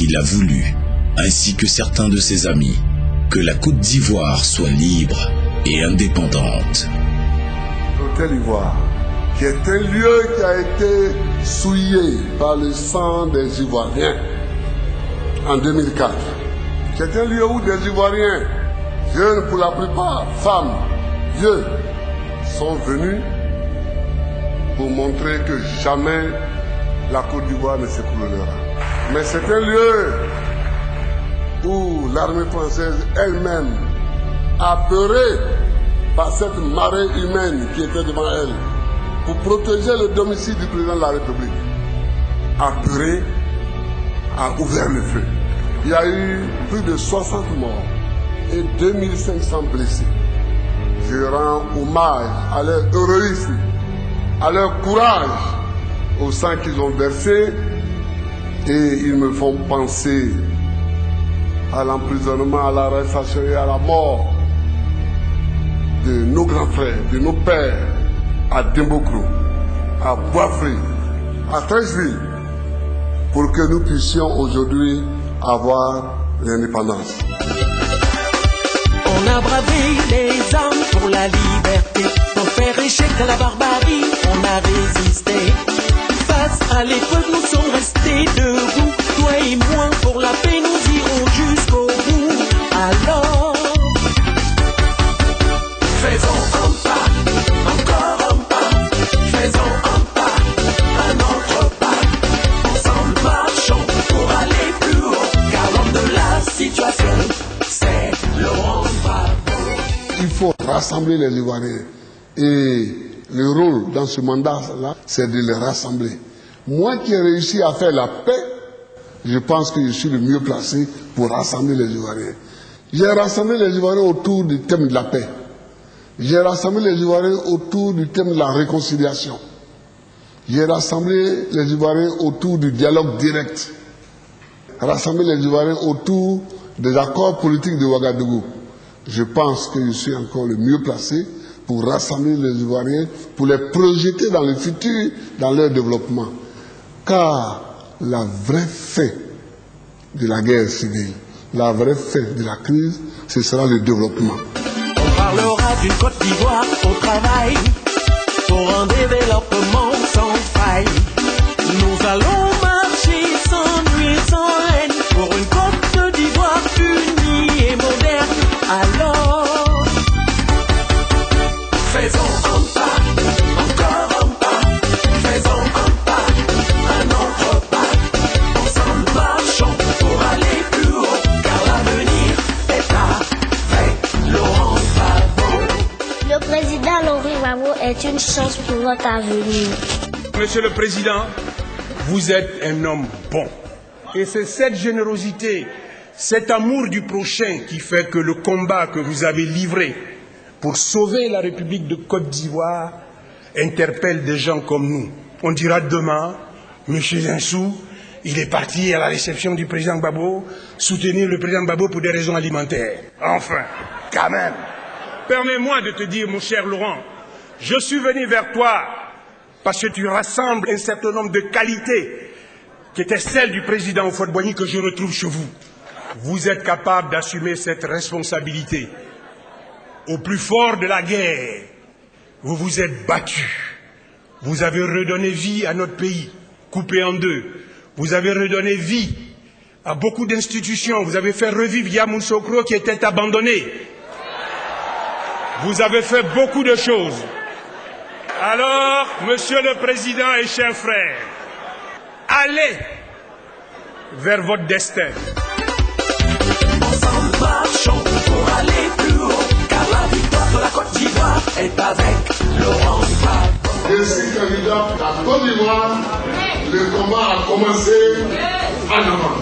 il a voulu, ainsi que certains de ses amis, que la Côte d'Ivoire soit libre et indépendante. L'Hôtel Ivoire, qui est un lieu qui a été souillé par le sang des Ivoiriens en 2004, qui est un lieu où des Ivoiriens, jeunes pour la plupart, femmes, vieux, sont venus pour montrer que jamais la Côte d'Ivoire ne s'écroulera. Mais c'est un lieu où l'armée française elle-même, apeurée par cette marée humaine qui était devant elle, pour protéger le domicile du président de la République, apeurée, a ouvert le feu. Il y a eu plus de 60 morts et 2500 blessés. Je rends hommage à leur héroïsme, à leur courage, au sang qu'ils ont versé, et ils me font penser à l'emprisonnement, à l'arrestation et à la mort de nos grands frères, de nos pères, à Dembocro, à Boisfré, à Treichville, pour que nous puissions aujourd'hui avoir l'indépendance. On a bravé les armes pour la liberté, pour faire échec à la barbarie, on a résisté. Face à l'épreuve, nous sommes restés debout, toi et moi, pour la paix, nous irons jusqu'au bout. Alors, faisons un pas, encore un pas, faisons un pas, un autre pas, ensemble marchons pour aller plus haut, car l'homme de la situation, c'est Laurent Gbagbo. Il faut rassembler les Ivoiriens, et le rôle dans ce mandat-là, c'est de les rassembler. Moi qui ai réussi à faire la paix, je pense que je suis le mieux placé pour rassembler les Ivoiriens. J'ai rassemblé les Ivoiriens autour du thème de la paix. J'ai rassemblé les Ivoiriens autour du thème de la réconciliation. J'ai rassemblé les Ivoiriens autour du dialogue direct. Rassemblé les Ivoiriens autour des accords politiques de Ouagadougou. Je pense que je suis encore le mieux placé pour rassembler les Ivoiriens, pour les projeter dans le futur, dans leur développement. Car la vraie fin de la guerre civile, la vraie fin de la crise, ce sera le développement. On parlera d'une Côte d'Ivoire au travail, pour un développement sans faille. Nous allons marcher sans nuit, sans haine, pour une Côte d'Ivoire unie et moderne. Alors, faisons un pas, encore un pas, faisons un pas, un autre pas, ensemble marchons pour aller plus haut, car l'avenir est avec Laurent Gbagbo. Le président Laurent Gbagbo est une chance pour notre avenir. Monsieur le Président, vous êtes un homme bon. Et c'est cette générosité, cet amour du prochain qui fait que le combat que vous avez livré pour sauver la République de Côte d'Ivoire interpelle des gens comme nous. On dira demain, M. Zinsou, il est parti à la réception du président Gbagbo, soutenir le président Gbagbo pour des raisons alimentaires. Enfin, quand même. Permets-moi de te dire, mon cher Laurent, je suis venu vers toi parce que tu rassembles un certain nombre de qualités qui étaient celles du président Houphouët-Boigny que je retrouve chez vous. Vous êtes capable d'assumer cette responsabilité. Au plus fort de la guerre, vous vous êtes battu. Vous avez redonné vie à notre pays, coupé en deux. Vous avez redonné vie à beaucoup d'institutions. Vous avez fait revivre Yamoussoukro qui était abandonné. Vous avez fait beaucoup de choses. Alors, Monsieur le Président et chers frères, allez vers votre destin. Ensemble marchons pour aller plus haut, car la victoire de la Côte d'Ivoire est avec Laurent Gbagbo. Je suis candidat à Côte d'Ivoire. Le combat a commencé en avant.